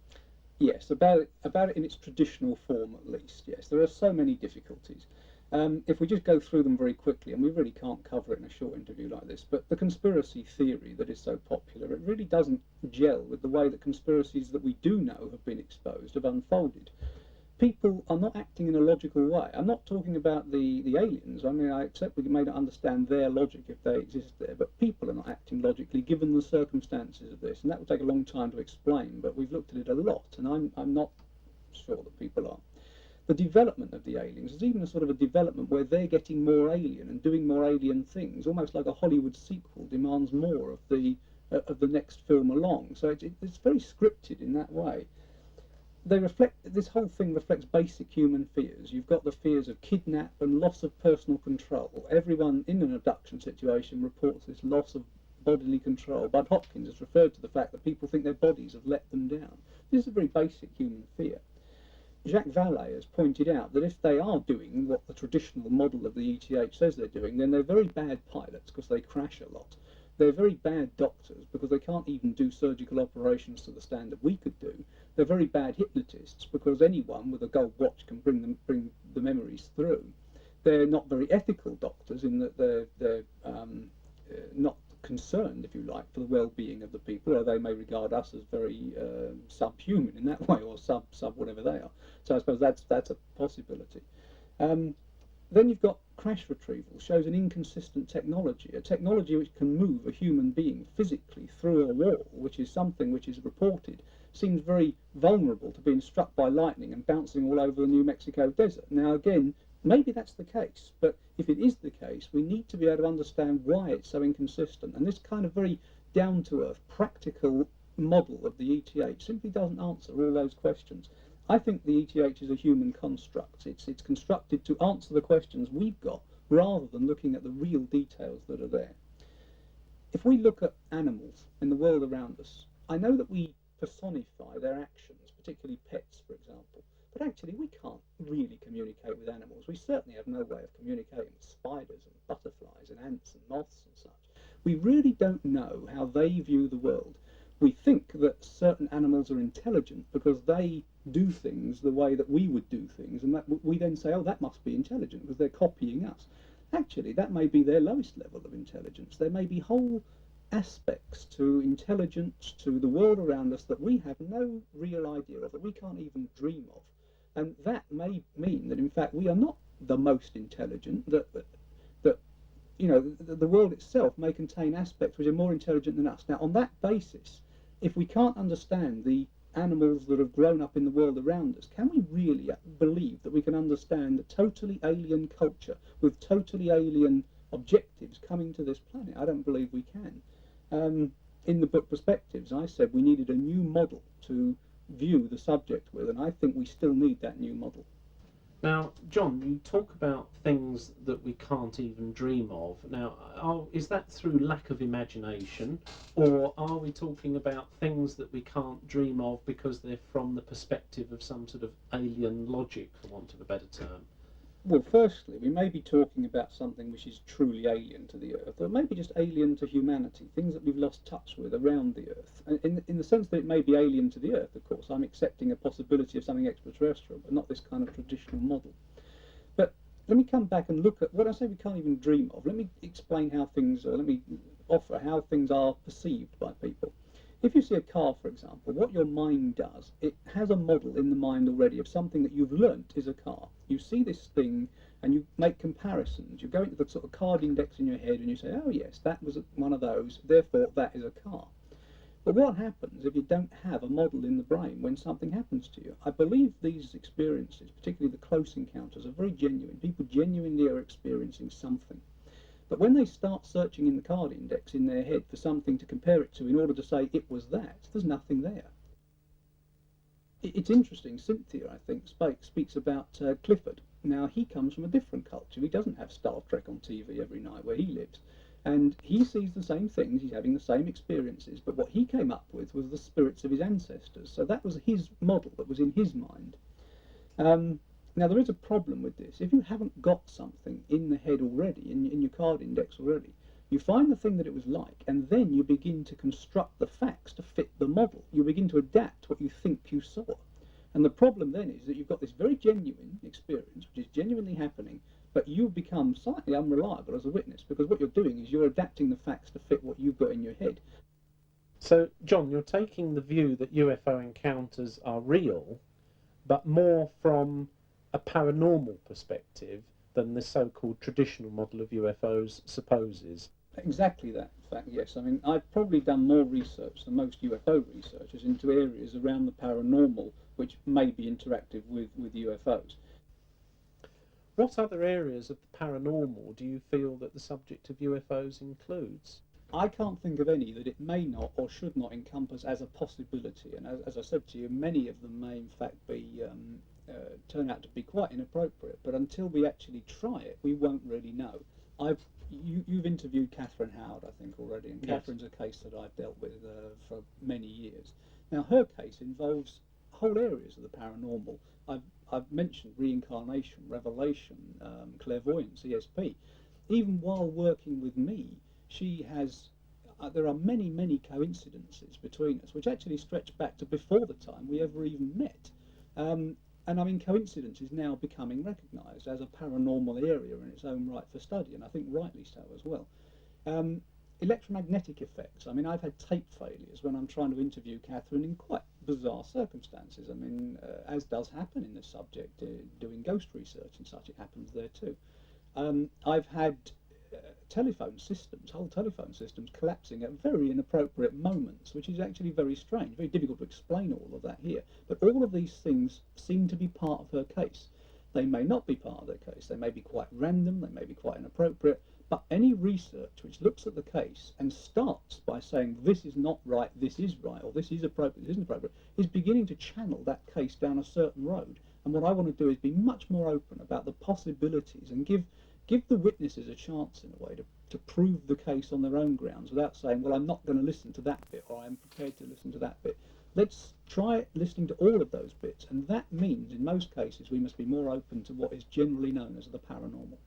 S10: Yes, about it in its traditional form at least, yes. There are so many difficulties. If we just go through them very quickly, and we really can't cover it in a short interview like this, but the conspiracy theory that is so popular, it really doesn't gel with the way that conspiracies that we do know have been exposed have unfolded. People are not acting in a logical way. I'm not talking about the aliens. I mean, I accept we may not understand their logic if they exist there, but people are not acting logically given the circumstances of this, and that will take a long time to explain, but we've looked at it a lot, and I'm not sure that people are. The development of the aliens is even a sort of a development where they're getting more alien and doing more alien things, almost like a Hollywood sequel demands more of the next film along. So it's very scripted in that way. This whole thing reflects basic human fears. You've got the fears of kidnap and loss of personal control. Everyone in an abduction situation reports this loss of bodily control. Bud Hopkins has referred to the fact that people think their bodies have let them down. This is a very basic human fear. Jacques Vallée has pointed out that if they are doing what the traditional model of the ETH says they're doing, then they're very bad pilots because they crash a lot. They're very bad doctors because they can't even do surgical operations to the standard we could do. They're very bad hypnotists because anyone with a gold watch can bring the memories through. They're not very ethical doctors in that they're not concerned, if you like, for the well-being of the people, or they may regard us as very subhuman in that way, or sub whatever they are. So I suppose that's a possibility. Then you've got crash retrieval, shows an inconsistent technology, a technology which can move a human being physically through a wall, which is something which is reported, seems very vulnerable to being struck by lightning and bouncing all over the New Mexico desert. Now again, maybe that's the case, but if it is the case, we need to be able to understand why it's so inconsistent. And this kind of very down-to-earth, practical model of the ETH simply doesn't answer all those questions. I think the ETH is a human construct. It's constructed to answer the questions we've got rather than looking at the real details that are there. If we look at animals in the world around us, I know that we personify their actions, particularly pets, for example, but actually we can't really communicate with animals. We certainly have no way of communicating with spiders and butterflies and ants and moths and such. We really don't know how they view the world. We think that certain animals are intelligent because they do things the way that we would do things, and that we then say, oh, that must be intelligent because they're copying us. Actually, that may be their lowest level of intelligence. There may be whole aspects to intelligence, to the world around us that we have no real idea of, that we can't even dream of. And that may mean that, in fact, we are not the most intelligent, that you know, the world itself may contain aspects which are more intelligent than us. Now, on that basis, if we can't understand the animals that have grown up in the world around us, can we really believe that we can understand a totally alien culture with totally alien objectives coming to this planet? I don't believe we can. In the book Perspectives, I said we needed a new model to view the subject with, and I think we still need that new model.
S1: Now, John, you talk about things that we can't even dream of. Now, is that through lack of imagination, or are we talking about things that we can't dream of because they're from the perspective of some sort of alien logic, for want of a better term?
S10: Well, firstly, we may be talking about something which is truly alien to the Earth, or maybe just alien to humanity, things that we've lost touch with around the Earth. And in the sense that it may be alien to the Earth, of course, I'm accepting a possibility of something extraterrestrial, but not this kind of traditional model. But let me come back and look at what I say we can't even dream of. Let me explain how things, or let me offer how things are perceived by people. If you see a car, for example, what your mind does, it has a model in the mind already of something that you've learnt is a car. You see this thing, and you make comparisons. You go into the sort of card index in your head and you say, oh yes, that was one of those, therefore that is a car. But what happens if you don't have a model in the brain when something happens to you? I believe these experiences, particularly the close encounters, are very genuine. People genuinely are experiencing something. But when they start searching in the card index in their head for something to compare it to in order to say it was that, there's nothing there. It's interesting, Cynthia, I think, speaks about Clifford. Now, he comes from a different culture. He doesn't have Star Trek on TV every night where he lives. And he sees the same things, he's having the same experiences, but what he came up with was the spirits of his ancestors. So that was his model that was in his mind. Now, there is a problem with this. If you haven't got something in the head already, in your card index already, you find the thing that it was like, and then you begin to construct the facts to fit the model. You begin to adapt what you think you saw. And the problem then is that you've got this very genuine experience, which is genuinely happening, but you become slightly unreliable as a witness, because what you're doing is you're adapting the facts to fit what you've got in your head.
S1: So, John, you're taking the view that UFO encounters are real, but more from a paranormal perspective than the so-called traditional model of UFOs supposes.
S10: Exactly that, in fact, yes. I mean, I've probably done more research than most UFO researchers into areas around the paranormal which may be interactive with UFOs.
S1: What other areas of the paranormal do you feel that the subject of UFOs includes?
S10: I can't think of any that it may not or should not encompass as a possibility. And as I said to you, many of them may in fact be turn out to be quite inappropriate. But until we actually try it, we won't really know. You've interviewed Catherine Howard, I think, already, and
S1: Yes.
S10: Catherine's a case that I've dealt with for many years. Now, her case involves whole areas of the paranormal. I've mentioned reincarnation, revelation, clairvoyance, ESP. Even while working with me, she has. There are many coincidences between us, which actually stretch back to before the time we ever even met. And I mean, coincidence is now becoming recognised as a paranormal area in its own right for study, and I think rightly so as well. Electromagnetic effects. I mean, I've had tape failures when I'm trying to interview Catherine in quite bizarre circumstances. I mean, as does happen in this subject, doing ghost research and such, it happens there too. I've had telephone systems, whole telephone systems collapsing at very inappropriate moments, which is actually very strange, very difficult to explain all of that here. But all of these things seem to be part of her case. They may not be part of their case. They may be quite random, they may be quite inappropriate, but any research which looks at the case and starts by saying this is not right, this is right, or this is appropriate, this isn't appropriate, is beginning to channel that case down a certain road. And what I want to do is be much more open about the possibilities and give the witnesses a chance, in a way, to prove the case on their own grounds without saying, well, I'm not going to listen to that bit, or I'm prepared to listen to that bit. Let's try listening to all of those bits, and that means, in most cases, we must be more open to what is generally known as the paranormal.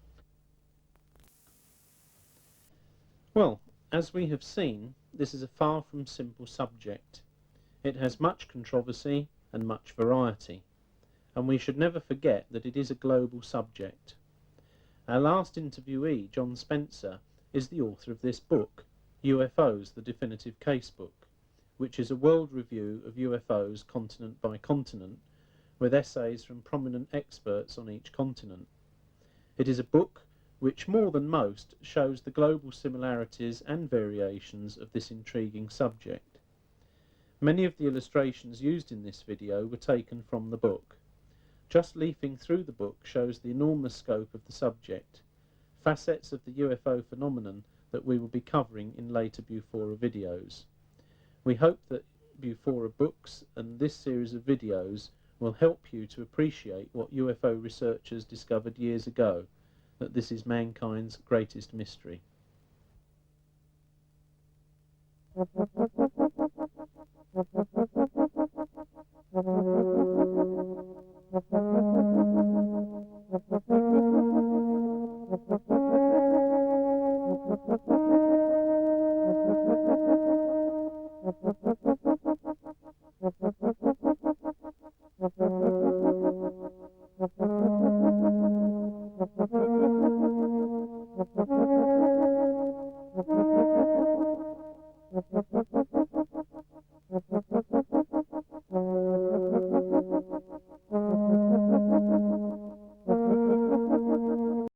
S1: Well, as we have seen, this is a far from simple subject. It has much controversy and much variety, and we should never forget that it is a global subject. Our last interviewee, John Spencer, is the author of this book, UFOs, the Definitive Casebook, which is a world review of UFOs continent by continent, with essays from prominent experts on each continent. It is a book which, more than most, shows the global similarities and variations of this intriguing subject. Many of the illustrations used in this video were taken from the book. Just leafing through the book shows the enormous scope of the subject, facets of the UFO phenomenon that we will be covering in later BUFORA videos. We hope that BUFORA books and this series of videos will help you to appreciate what UFO researchers discovered years ago, that this is mankind's greatest mystery.